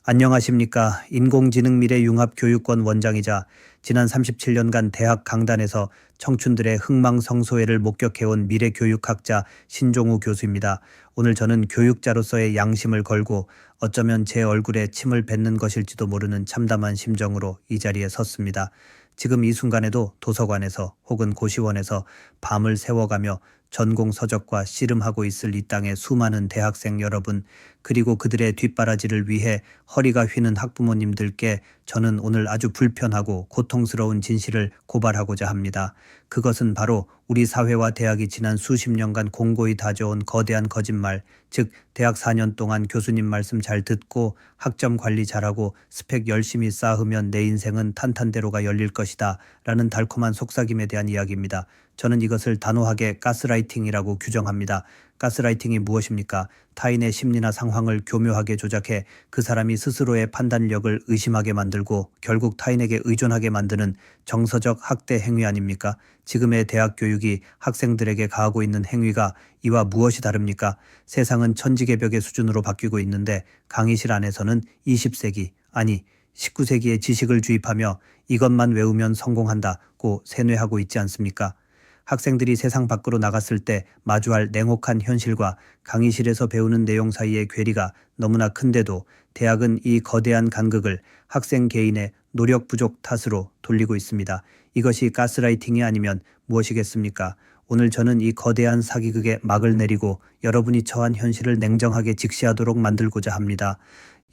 안녕하십니까. 인공지능 미래 융합교육원 원장이자 지난 37년간 대학 강단에서 청춘들의 흥망성쇠를 목격해온 미래교육학자 신종우 교수입니다. 오늘 저는 교육자로서의 양심을 걸고 어쩌면 제 얼굴에 침을 뱉는 것일지도 모르는 참담한 심정으로 이 자리에 섰습니다. 지금 이 순간에도 도서관에서 혹은 고시원에서 밤을 새워가며 전공 서적과 씨름하고 있을 이 땅의 수많은 대학생 여러분, 그리고 그들의 뒷바라지를 위해 허리가 휘는 학부모님들께 저는 오늘 아주 불편하고 고통스러운 진실을 고발하고자 합니다. 그것은 바로 우리 사회와 대학이 지난 수십 년간 공고히 다져온 거대한 거짓말, 즉 대학 4년 동안 교수님 말씀 잘 듣고 학점 관리 잘하고 스펙 열심히 쌓으면 내 인생은 탄탄대로가 열릴 것이다 라는 달콤한 속삭임에 대한 이야기입니다. 저는 이것을 단호하게 가스라이팅이라고 규정합니다. 가스라이팅이 무엇입니까? 타인의 심리나 상황을 교묘하게 조작해 그 사람이 스스로의 판단력을 의심하게 만들고 결국 타인에게 의존하게 만드는 정서적 학대 행위 아닙니까? 지금의 대학 교육이 학생들에게 가하고 있는 행위가 이와 무엇이 다릅니까? 세상은 천지개벽의 수준으로 바뀌고 있는데 강의실 안에서는 20세기, 아니 19세기의 지식을 주입하며 이것만 외우면 성공한다고 세뇌하고 있지 않습니까? 학생들이 세상 밖으로 나갔을 때 마주할 냉혹한 현실과 강의실에서 배우는 내용 사이의 괴리가 너무나 큰데도 대학은 이 거대한 간극을 학생 개인의 노력 부족 탓으로 돌리고 있습니다. 이것이 가스라이팅이 아니면 무엇이겠습니까? 오늘 저는 이 거대한 사기극에 막을 내리고 여러분이 처한 현실을 냉정하게 직시하도록 만들고자 합니다.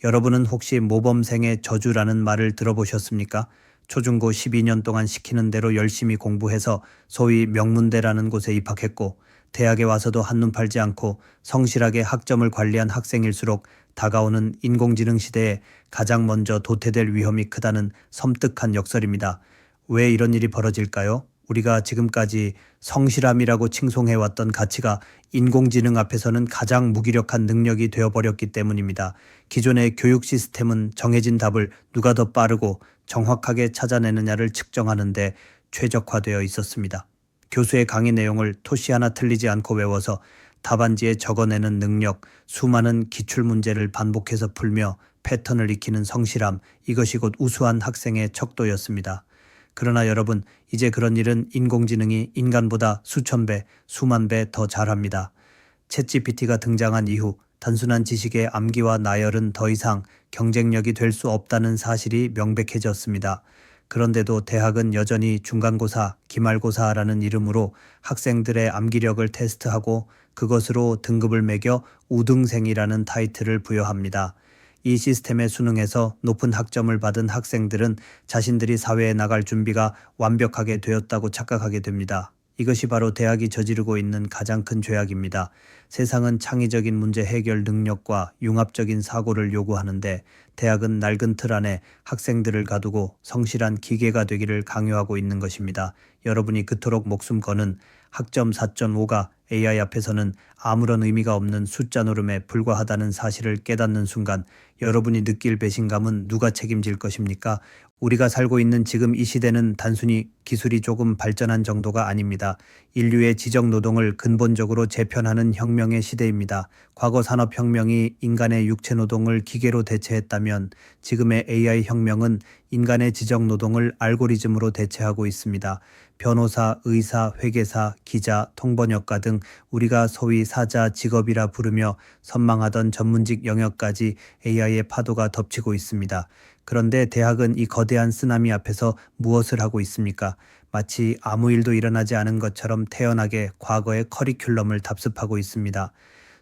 여러분은 혹시 모범생의 저주라는 말을 들어보셨습니까? 초중고 12년 동안 시키는 대로 열심히 공부해서 소위 명문대라는 곳에 입학했고 대학에 와서도 한눈 팔지 않고 성실하게 학점을 관리한 학생일수록 다가오는 인공지능 시대에 가장 먼저 도태될 위험이 크다는 섬뜩한 역설입니다. 왜 이런 일이 벌어질까요? 우리가 지금까지 성실함이라고 칭송해왔던 가치가 인공지능 앞에서는 가장 무기력한 능력이 되어버렸기 때문입니다. 기존의 교육 시스템은 정해진 답을 누가 더 빠르고 정확하게 찾아내느냐를 측정하는 데 최적화되어 있었습니다. 교수의 강의 내용을 토시 하나 틀리지 않고 외워서 답안지에 적어내는 능력, 수많은 기출문제를 반복해서 풀며 패턴을 익히는 성실함, 이것이 곧 우수한 학생의 척도였습니다. 그러나 여러분, 이제 그런 일은 인공지능이 인간보다 수천 배, 수만 배 더 잘합니다. 챗GPT가 등장한 이후 단순한 지식의 암기와 나열은 더 이상 경쟁력이 될 수 없다는 사실이 명백해졌습니다. 그런데도 대학은 여전히 중간고사, 기말고사라는 이름으로 학생들의 암기력을 테스트하고 그것으로 등급을 매겨 우등생이라는 타이틀을 부여합니다. 이 시스템에 순응해서 높은 학점을 받은 학생들은 자신들이 사회에 나갈 준비가 완벽하게 되었다고 착각하게 됩니다. 이것이 바로 대학이 저지르고 있는 가장 큰 죄악입니다. 세상은 창의적인 문제 해결 능력과 융합적인 사고를 요구하는데 대학은 낡은 틀 안에 학생들을 가두고 성실한 기계가 되기를 강요하고 있는 것입니다. 여러분이 그토록 목숨 거는 학점 4.5가 AI 앞에서는 아무런 의미가 없는 숫자 노름에 불과하다는 사실을 깨닫는 순간 여러분이 느낄 배신감은 누가 책임질 것입니까? 우리가 살고 있는 지금 이 시대는 단순히 기술이 조금 발전한 정도가 아닙니다. 인류의 지적 노동을 근본적으로 재편하는 혁명의 시대입니다. 과거 산업혁명이 인간의 육체 노동을 기계로 대체했다면 지금의 AI 혁명은 인간의 지적 노동을 알고리즘으로 대체하고 있습니다. 변호사, 의사, 회계사, 기자, 통번역가 등 우리가 소위 사자 직업이라 부르며 선망하던 전문직 영역까지 AI의 파도가 덮치고 있습니다. 그런데 대학은 이 거대한 쓰나미 앞에서 무엇을 하고 있습니까? 마치 아무 일도 일어나지 않은 것처럼 태연하게 과거의 커리큘럼을 답습하고 있습니다.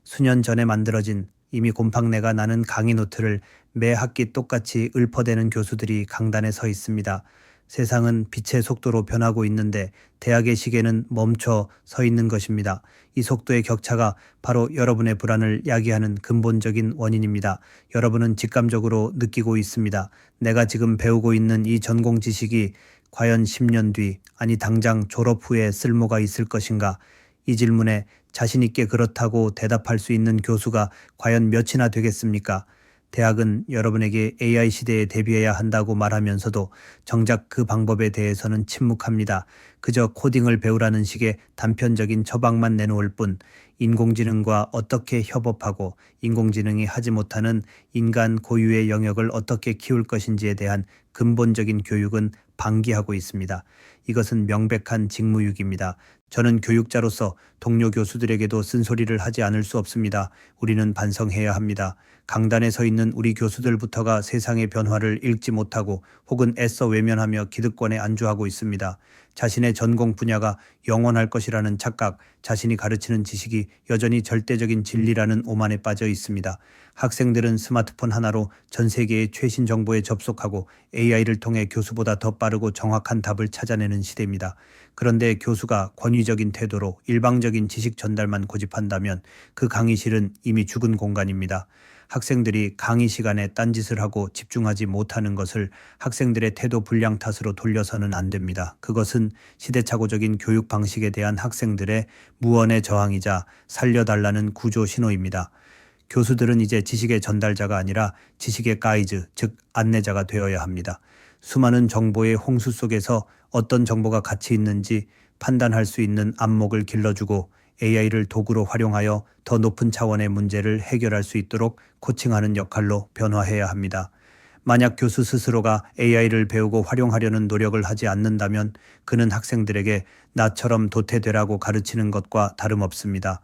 수년 전에 만들어진 이미 곰팡내가 나는 강의 노트를 매 학기 똑같이 읊어대는 교수들이 강단에 서 있습니다. 세상은 빛의 속도로 변하고 있는데 대학의 시계는 멈춰 서 있는 것입니다. 이 속도의 격차가 바로 여러분의 불안을 야기하는 근본적인 원인입니다. 여러분은 직감적으로 느끼고 있습니다. 내가 지금 배우고 있는 이 전공 지식이 과연 10년 뒤, 아니 당장 졸업 후에 쓸모가 있을 것인가? 이 질문에 자신 있게 그렇다고 대답할 수 있는 교수가 과연 몇이나 되겠습니까? 대학은 여러분에게 AI 시대에 대비해야 한다고 말하면서도 정작 그 방법에 대해서는 침묵합니다. 그저 코딩을 배우라는 식의 단편적인 처방만 내놓을 뿐 인공지능과 어떻게 협업하고 인공지능이 하지 못하는 인간 고유의 영역을 어떻게 키울 것인지에 대한 근본적인 교육은 방기하고 있습니다. 이것은 명백한 직무유기입니다. 저는 교육자로서 동료 교수들에게도 쓴소리를 하지 않을 수 없습니다. 우리는 반성해야 합니다. 강단에 서 있는 우리 교수들부터가 세상의 변화를 읽지 못하고 혹은 애써 외면하며 기득권에 안주하고 있습니다. 자신의 전공 분야가 영원할 것이라는 착각, 자신이 가르치는 지식이 여전히 절대적인 진리라는 오만에 빠져 있습니다. 학생들은 스마트폰 하나로 전 세계의 최신 정보에 접속하고 AI를 통해 교수보다 더 빠르고 정확한 답을 찾아내는 시대입니다. 그런데 교수가 권위적인 태도로 일방적인 지식 전달만 고집한다면 그 강의실은 이미 죽은 공간입니다. 학생들이 강의 시간에 딴짓을 하고 집중하지 못하는 것을 학생들의 태도 불량 탓으로 돌려서는 안 됩니다. 그것은 시대착오적인 교육 방식에 대한 학생들의 무언의 저항이자 살려달라는 구조 신호입니다. 교수들은 이제 지식의 전달자가 아니라 지식의 가이드, 즉 안내자가 되어야 합니다. 수많은 정보의 홍수 속에서 어떤 정보가 가치 있는지 판단할 수 있는 안목을 길러주고 AI를 도구로 활용하여 더 높은 차원의 문제를 해결할 수 있도록 코칭하는 역할로 변화해야 합니다. 만약 교수 스스로가 AI를 배우고 활용하려는 노력을 하지 않는다면 그는 학생들에게 나처럼 도태되라고 가르치는 것과 다름없습니다.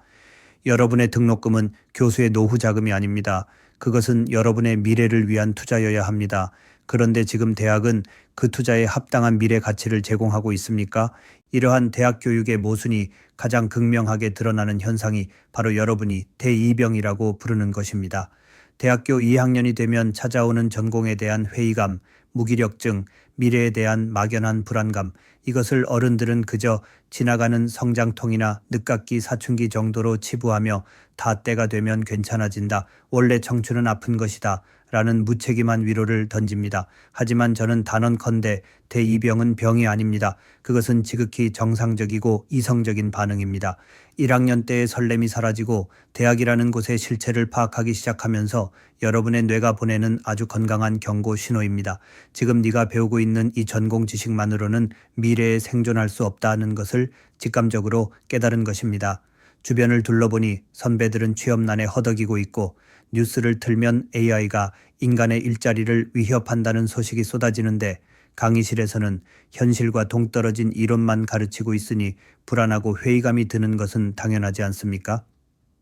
여러분의 등록금은 교수의 노후 자금이 아닙니다. 그것은 여러분의 미래를 위한 투자여야 합니다. 그런데 지금 대학은 그 투자에 합당한 미래 가치를 제공하고 있습니까? 이러한 대학 교육의 모순이 가장 극명하게 드러나는 현상이 바로 여러분이 대이병이라고 부르는 것입니다. 대학교 2학년이 되면 찾아오는 전공에 대한 회의감, 무기력증, 미래에 대한 막연한 불안감, 이것을 어른들은 그저 지나가는 성장통이나 늦깎이 사춘기 정도로 치부하며 다 때가 되면 괜찮아진다. 원래 청춘은 아픈 것이다. 라는 무책임한 위로를 던집니다. 하지만 저는 단언컨대 대이병은 병이 아닙니다. 그것은 지극히 정상적이고 이성적인 반응입니다. 1학년 때의 설렘이 사라지고 대학이라는 곳의 실체를 파악하기 시작하면서 여러분의 뇌가 보내는 아주 건강한 경고 신호입니다. 지금 네가 배우고 있는 이 전공 지식만으로는 미래에 생존할 수 없다는 것을 직감적으로 깨달은 것입니다. 주변을 둘러보니 선배들은 취업난에 허덕이고 있고 뉴스를 틀면 AI가 인간의 일자리를 위협한다는 소식이 쏟아지는데 강의실에서는 현실과 동떨어진 이론만 가르치고 있으니 불안하고 회의감이 드는 것은 당연하지 않습니까?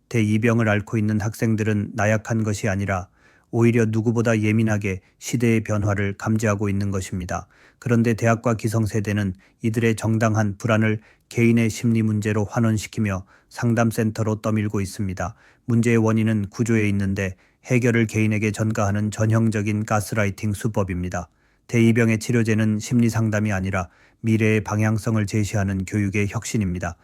대이병을 앓고 있는 학생들은 나약한 것이 아니라 오히려 누구보다 예민하게 시대의 변화를 감지하고 있는 것입니다. 그런데 대학과 기성세대는 이들의 정당한 불안을 개인의 심리 문제로 환원시키며 상담센터로 떠밀고 있습니다. 문제의 원인은 구조에 있는데 해결을 개인에게 전가하는 전형적인 가스라이팅 수법입니다. 대이병의 치료제는 심리상담이 아니라 미래의 방향성을 제시하는 교육의 혁신입니다.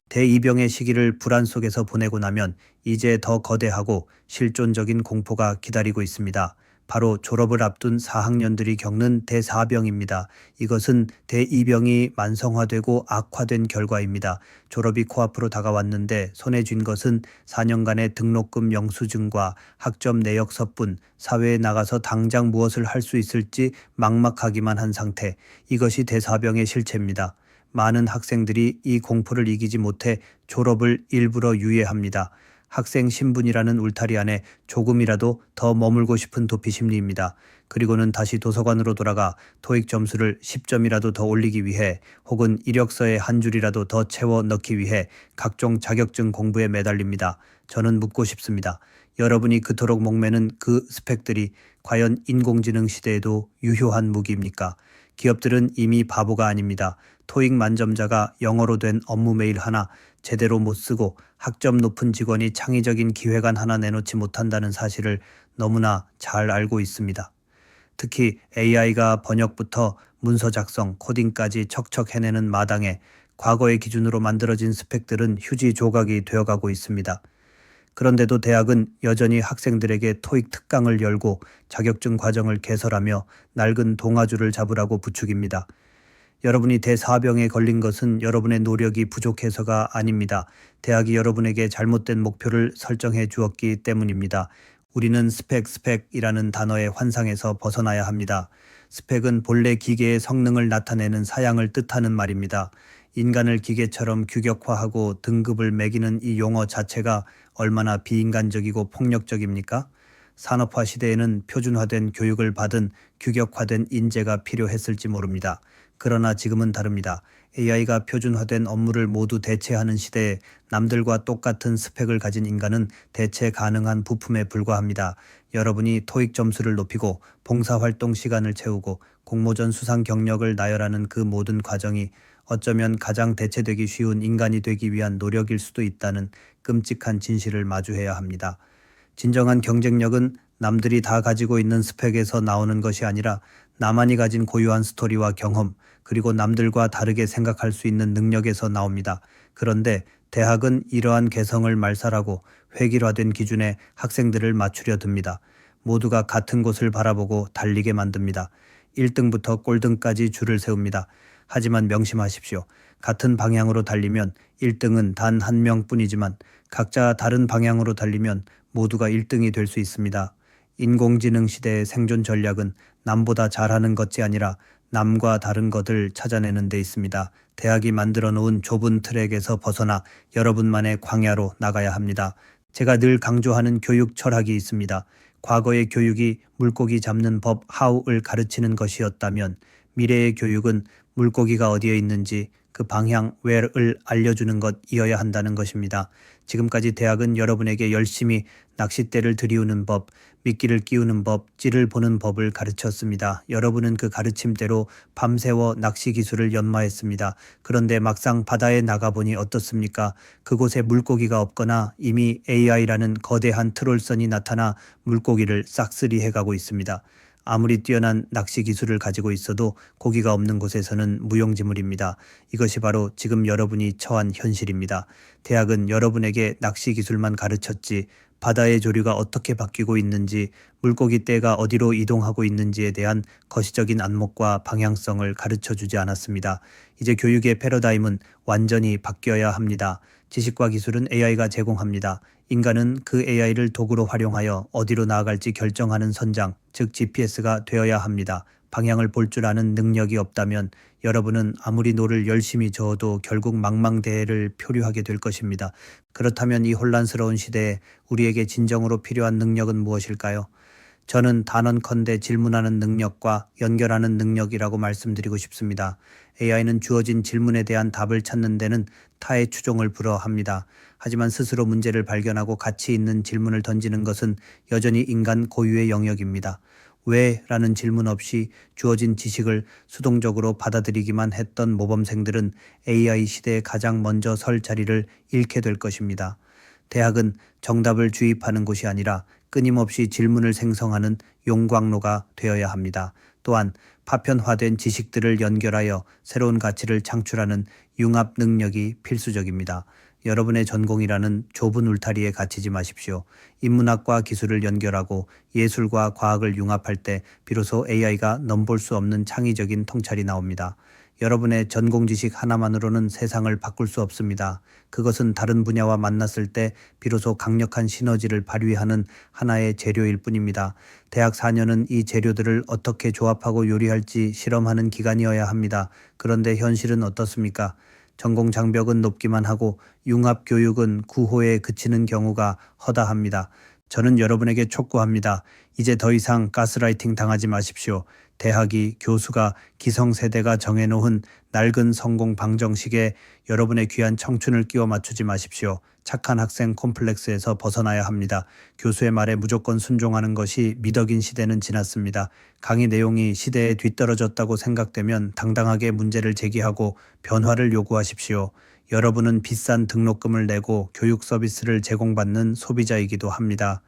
대이병의 시기를 불안 속에서 보내고 나면 이제 더 거대하고 실존적인 공포가 기다리고 있습니다. 바로 졸업을 앞둔 4학년들이 겪는 대사병입니다. 이것은 대이병이 만성화되고 악화된 결과입니다. 졸업이 코앞으로 다가왔는데 손에 쥔 것은 4년간의 등록금 영수증과 학점 내역서뿐, 사회에 나가서 당장 무엇을 할 수 있을지 막막하기만 한 상태. 이것이 대사병의 실체입니다. 많은 학생들이 이 공포를 이기지 못해 졸업을 일부러 유예합니다. 학생 신분이라는 울타리 안에 조금이라도 더 머물고 싶은 도피 심리입니다. 그리고는 다시 도서관으로 돌아가 토익 점수를 10점이라도 더 올리기 위해 혹은 이력서에 한 줄이라도 더 채워 넣기 위해 각종 자격증 공부에 매달립니다. 저는 묻고 싶습니다. 여러분이 그토록 목매는 그 스펙들이 과연 인공지능 시대에도 유효한 무기입니까? 기업들은 이미 바보가 아닙니다. 토익 만점자가 영어로 된 업무 메일 하나 제대로 못 쓰고 학점 높은 직원이 창의적인 기획안 하나 내놓지 못한다는 사실을 너무나 잘 알고 있습니다. 특히 AI가 번역부터 문서 작성, 코딩까지 척척 해내는 마당에 과거의 기준으로 만들어진 스펙들은 휴지 조각이 되어가고 있습니다. 그런데도 대학은 여전히 학생들에게 토익 특강을 열고 자격증 과정을 개설하며 낡은 동아줄을 잡으라고 부추깁니다. 여러분이 대사병에 걸린 것은 여러분의 노력이 부족해서가 아닙니다. 대학이 여러분에게 잘못된 목표를 설정해 주었기 때문입니다. 우리는 스펙이라는 단어의 환상에서 벗어나야 합니다. 스펙은 본래 기계의 성능을 나타내는 사양을 뜻하는 말입니다. 인간을 기계처럼 규격화하고 등급을 매기는 이 용어 자체가 얼마나 비인간적이고 폭력적입니까? 산업화 시대에는 표준화된 교육을 받은 규격화된 인재가 필요했을지 모릅니다. 그러나 지금은 다릅니다. AI가 표준화된 업무를 모두 대체하는 시대에 남들과 똑같은 스펙을 가진 인간은 대체 가능한 부품에 불과합니다. 여러분이 토익 점수를 높이고 봉사활동 시간을 채우고 공모전 수상 경력을 나열하는 그 모든 과정이 어쩌면 가장 대체되기 쉬운 인간이 되기 위한 노력일 수도 있다는 끔찍한 진실을 마주해야 합니다. 진정한 경쟁력은 남들이 다 가지고 있는 스펙에서 나오는 것이 아니라 나만이 가진 고유한 스토리와 경험, 그리고 남들과 다르게 생각할 수 있는 능력에서 나옵니다. 그런데 대학은 이러한 개성을 말살하고 획일화된 기준에 학생들을 맞추려 듭니다. 모두가 같은 곳을 바라보고 달리게 만듭니다. 1등부터 꼴등까지 줄을 세웁니다. 하지만 명심하십시오. 같은 방향으로 달리면 1등은 단 한 명뿐이지만 각자 다른 방향으로 달리면 모두가 1등이 될 수 있습니다. 인공지능 시대의 생존 전략은 남보다 잘하는 것이 아니라 남과 다른 것을 찾아내는 데 있습니다. 대학이 만들어 놓은 좁은 트랙에서 벗어나 여러분만의 광야로 나가야 합니다. 제가 늘 강조하는 교육 철학이 있습니다. 과거의 교육이 물고기 잡는 법 how을 가르치는 것이었다면 미래의 교육은 물고기가 어디에 있는지 그 방향 where을 알려주는 것이어야 한다는 것입니다. 지금까지 대학은 여러분에게 열심히 낚싯대를 들이우는 법, 미끼를 끼우는 법, 찌를 보는 법을 가르쳤습니다. 여러분은 그 가르침대로 밤새워 낚시 기술을 연마했습니다. 그런데 막상 바다에 나가보니 어떻습니까? 그곳에 물고기가 없거나 이미 AI라는 거대한 트롤선이 나타나 물고기를 싹쓸이해가고 있습니다. 아무리 뛰어난 낚시 기술을 가지고 있어도 고기가 없는 곳에서는 무용지물입니다. 이것이 바로 지금 여러분이 처한 현실입니다. 대학은 여러분에게 낚시 기술만 가르쳤지 바다의 조류가 어떻게 바뀌고 있는지, 물고기 떼가 어디로 이동하고 있는지에 대한 거시적인 안목과 방향성을 가르쳐주지 않았습니다. 이제 교육의 패러다임은 완전히 바뀌어야 합니다. 지식과 기술은 AI가 제공합니다. 인간은 그 AI를 도구로 활용하여 어디로 나아갈지 결정하는 선장, 즉 GPS가 되어야 합니다. 방향을 볼 줄 아는 능력이 없다면 여러분은 아무리 노를 열심히 저어도 결국 망망대해를 표류하게 될 것입니다. 그렇다면 이 혼란스러운 시대에 우리에게 진정으로 필요한 능력은 무엇일까요? 저는 단언컨대 질문하는 능력과 연결하는 능력이라고 말씀드리고 싶습니다. AI는 주어진 질문에 대한 답을 찾는 데는 타의 추종을 불허합니다. 하지만 스스로 문제를 발견하고 가치 있는 질문을 던지는 것은 여전히 인간 고유의 영역입니다. 왜? 라는 질문 없이 주어진 지식을 수동적으로 받아들이기만 했던 모범생들은 AI 시대에 가장 먼저 설 자리를 잃게 될 것입니다. 대학은 정답을 주입하는 곳이 아니라 끊임없이 질문을 생성하는 용광로가 되어야 합니다. 또한 파편화된 지식들을 연결하여 새로운 가치를 창출하는 융합 능력이 필수적입니다. 여러분의 전공이라는 좁은 울타리에 갇히지 마십시오. 인문학과 기술을 연결하고 예술과 과학을 융합할 때 비로소 AI가 넘볼 수 없는 창의적인 통찰이 나옵니다. 여러분의 전공 지식 하나만으로는 세상을 바꿀 수 없습니다. 그것은 다른 분야와 만났을 때 비로소 강력한 시너지를 발휘하는 하나의 재료일 뿐입니다. 대학 4년은 이 재료들을 어떻게 조합하고 요리할지 실험하는 기간이어야 합니다. 그런데 현실은 어떻습니까? 전공 장벽은 높기만 하고 융합 교육은 구호에 그치는 경우가 허다합니다. 저는 여러분에게 촉구합니다. 이제 더 이상 가스라이팅 당하지 마십시오. 대학이, 교수가, 기성세대가 정해놓은 낡은 성공 방정식에 여러분의 귀한 청춘을 끼워 맞추지 마십시오. 착한 학생 콤플렉스에서 벗어나야 합니다. 교수의 말에 무조건 순종하는 것이 미덕인 시대는 지났습니다. 강의 내용이 시대에 뒤떨어졌다고 생각되면 당당하게 문제를 제기하고 변화를 요구하십시오. 여러분은 비싼 등록금을 내고 교육 서비스를 제공받는 소비자이기도 합니다.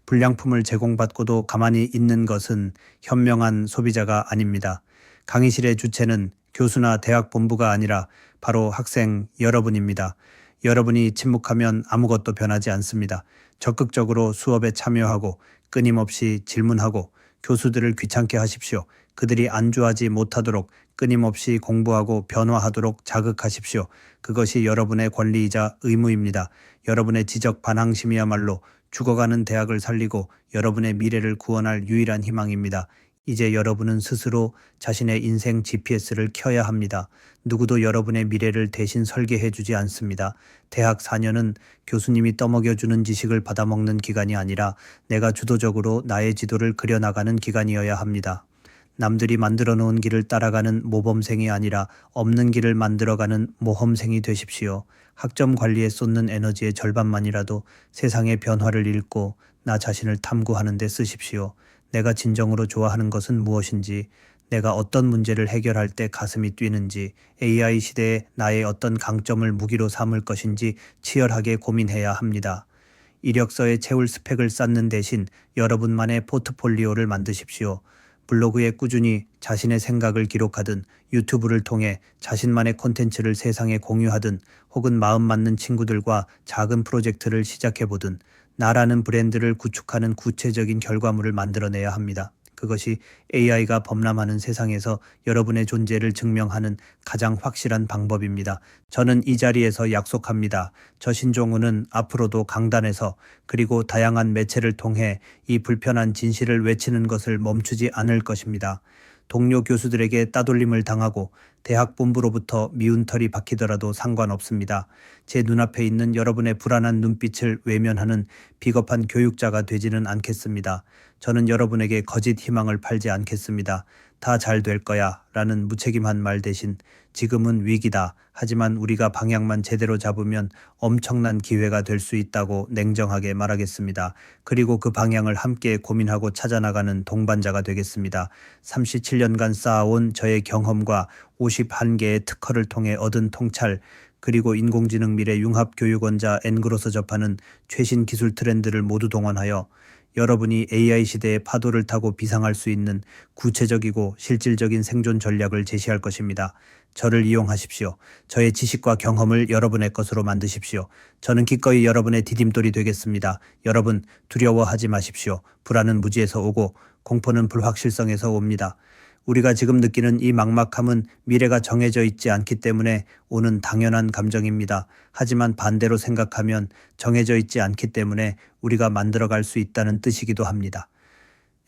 불량품을 제공받고도 가만히 있는 것은 현명한 소비자가 아닙니다. 강의실의 주체는 교수나 대학 본부가 아니라 바로 학생 여러분입니다. 여러분이 침묵하면 아무것도 변하지 않습니다. 적극적으로 수업에 참여하고 끊임없이 질문하고 교수들을 귀찮게 하십시오. 그들이 안주하지 못하도록 끊임없이 공부하고 변화하도록 자극하십시오. 그것이 여러분의 권리이자 의무입니다. 여러분의 지적 반항심이야말로 죽어가는 대학을 살리고 여러분의 미래를 구원할 유일한 희망입니다. 이제 여러분은 스스로 자신의 인생 GPS를 켜야 합니다. 누구도 여러분의 미래를 대신 설계해 주지 않습니다. 대학 4년은 교수님이 떠먹여주는 지식을 받아먹는 기간이 아니라 내가 주도적으로 나의 지도를 그려나가는 기간이어야 합니다. 남들이 만들어 놓은 길을 따라가는 모범생이 아니라 없는 길을 만들어가는 모험생이 되십시오. 학점 관리에 쏟는 에너지의 절반만이라도 세상의 변화를 읽고 나 자신을 탐구하는 데 쓰십시오. 내가 진정으로 좋아하는 것은 무엇인지, 내가 어떤 문제를 해결할 때 가슴이 뛰는지, AI 시대에 나의 어떤 강점을 무기로 삼을 것인지 치열하게 고민해야 합니다. 이력서에 채울 스펙을 쌓는 대신 여러분만의 포트폴리오를 만드십시오. 블로그에 꾸준히 자신의 생각을 기록하든, 유튜브를 통해 자신만의 콘텐츠를 세상에 공유하든, 혹은 마음 맞는 친구들과 작은 프로젝트를 시작해보든 나라는 브랜드를 구축하는 구체적인 결과물을 만들어내야 합니다. 그것이 AI가 범람하는 세상에서 여러분의 존재를 증명하는 가장 확실한 방법입니다. 저는 이 자리에서 약속합니다. 저 신종우는 앞으로도 강단에서 그리고 다양한 매체를 통해 이 불편한 진실을 외치는 것을 멈추지 않을 것입니다. 동료 교수들에게 따돌림을 당하고 대학 본부로부터 미운 털이 박히더라도 상관없습니다. 제 눈앞에 있는 여러분의 불안한 눈빛을 외면하는 비겁한 교육자가 되지는 않겠습니다. 저는 여러분에게 거짓 희망을 팔지 않겠습니다. 다 잘 될 거야 라는 무책임한 말 대신 지금은 위기다. 하지만 우리가 방향만 제대로 잡으면 엄청난 기회가 될 수 있다고 냉정하게 말하겠습니다. 그리고 그 방향을 함께 고민하고 찾아나가는 동반자가 되겠습니다. 37년간 쌓아온 저의 경험과 51개의 특허를 통해 얻은 통찰, 그리고 인공지능 미래 융합교육원자 N그로서 접하는 최신 기술 트렌드를 모두 동원하여 여러분이 AI 시대의 파도를 타고 비상할 수 있는 구체적이고 실질적인 생존 전략을 제시할 것입니다. 저를 이용하십시오. 저의 지식과 경험을 여러분의 것으로 만드십시오. 저는 기꺼이 여러분의 디딤돌이 되겠습니다. 여러분, 두려워하지 마십시오. 불안은 무지에서 오고 공포는 불확실성에서 옵니다. 우리가 지금 느끼는 이 막막함은 미래가 정해져 있지 않기 때문에 오는 당연한 감정입니다. 하지만 반대로 생각하면 정해져 있지 않기 때문에 우리가 만들어갈 수 있다는 뜻이기도 합니다.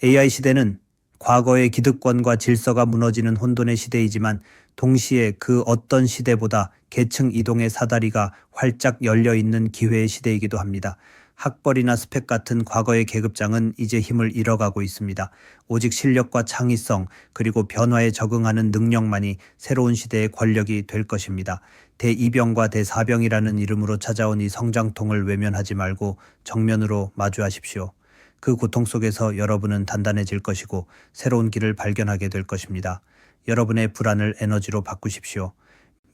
AI 시대는 과거의 기득권과 질서가 무너지는 혼돈의 시대이지만 동시에 그 어떤 시대보다 계층 이동의 사다리가 활짝 열려 있는 기회의 시대이기도 합니다. 학벌이나 스펙 같은 과거의 계급장은 이제 힘을 잃어가고 있습니다. 오직 실력과 창의성 그리고 변화에 적응하는 능력만이 새로운 시대의 권력이 될 것입니다. 대이병과 대사병이라는 이름으로 찾아온 이 성장통을 외면하지 말고 정면으로 마주하십시오. 그 고통 속에서 여러분은 단단해질 것이고 새로운 길을 발견하게 될 것입니다. 여러분의 불안을 에너지로 바꾸십시오.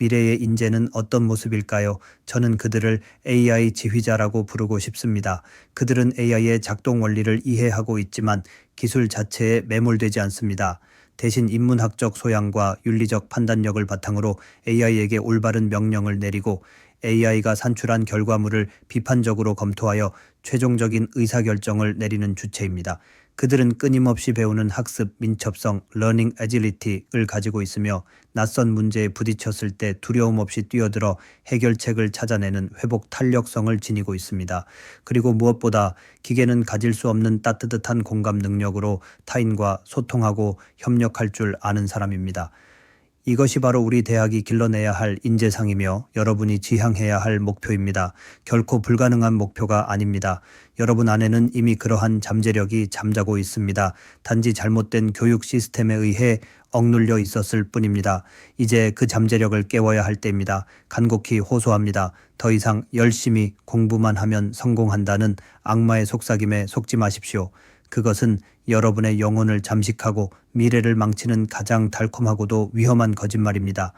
미래의 인재는 어떤 모습일까요? 저는 그들을 AI 지휘자라고 부르고 싶습니다. 그들은 AI의 작동 원리를 이해하고 있지만 기술 자체에 매몰되지 않습니다. 대신 인문학적 소양과 윤리적 판단력을 바탕으로 AI에게 올바른 명령을 내리고 AI가 산출한 결과물을 비판적으로 검토하여 최종적인 의사결정을 내리는 주체입니다. 그들은 끊임없이 배우는 학습, 민첩성, 러닝 애질리티를 가지고 있으며 낯선 문제에 부딪혔을 때 두려움 없이 뛰어들어 해결책을 찾아내는 회복 탄력성을 지니고 있습니다. 그리고 무엇보다 기계는 가질 수 없는 따뜻한 공감 능력으로 타인과 소통하고 협력할 줄 아는 사람입니다. 이것이 바로 우리 대학이 길러내야 할 인재상이며 여러분이 지향해야 할 목표입니다. 결코 불가능한 목표가 아닙니다. 여러분 안에는 이미 그러한 잠재력이 잠자고 있습니다. 단지 잘못된 교육 시스템에 의해 억눌려 있었을 뿐입니다. 이제 그 잠재력을 깨워야 할 때입니다. 간곡히 호소합니다. 더 이상 열심히 공부만 하면 성공한다는 악마의 속삭임에 속지 마십시오. 그것은 여러분의 영혼을 잠식하고 미래를 망치는 가장 달콤하고도 위험한 거짓말입니다.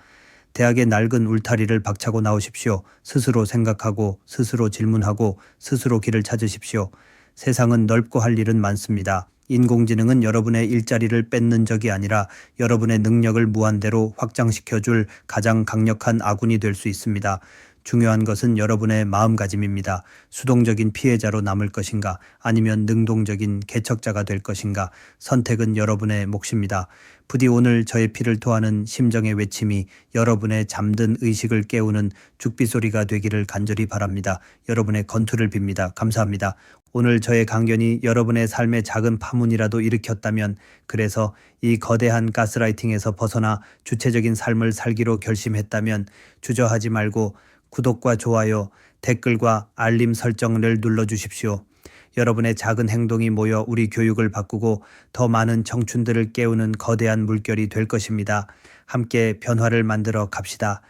대학의 낡은 울타리를 박차고 나오십시오. 스스로 생각하고 스스로 질문하고 스스로 길을 찾으십시오. 세상은 넓고 할 일은 많습니다. 인공지능은 여러분의 일자리를 뺏는 적이 아니라 여러분의 능력을 무한대로 확장시켜줄 가장 강력한 아군이 될 수 있습니다. 중요한 것은 여러분의 마음가짐입니다. 수동적인 피해자로 남을 것인가 아니면 능동적인 개척자가 될 것인가 선택은 여러분의 몫입니다. 부디 오늘 저의 피를 토하는 심정의 외침이 여러분의 잠든 의식을 깨우는 죽비 소리가 되기를 간절히 바랍니다. 여러분의 건투를 빕니다. 감사합니다. 오늘 저의 강연이 여러분의 삶에 작은 파문이라도 일으켰다면, 그래서 이 거대한 가스라이팅에서 벗어나 주체적인 삶을 살기로 결심했다면 주저하지 말고 구독과 좋아요, 댓글과 알림 설정을 눌러주십시오. 여러분의 작은 행동이 모여 우리 교육을 바꾸고 더 많은 청춘들을 깨우는 거대한 물결이 될 것입니다. 함께 변화를 만들어 갑시다.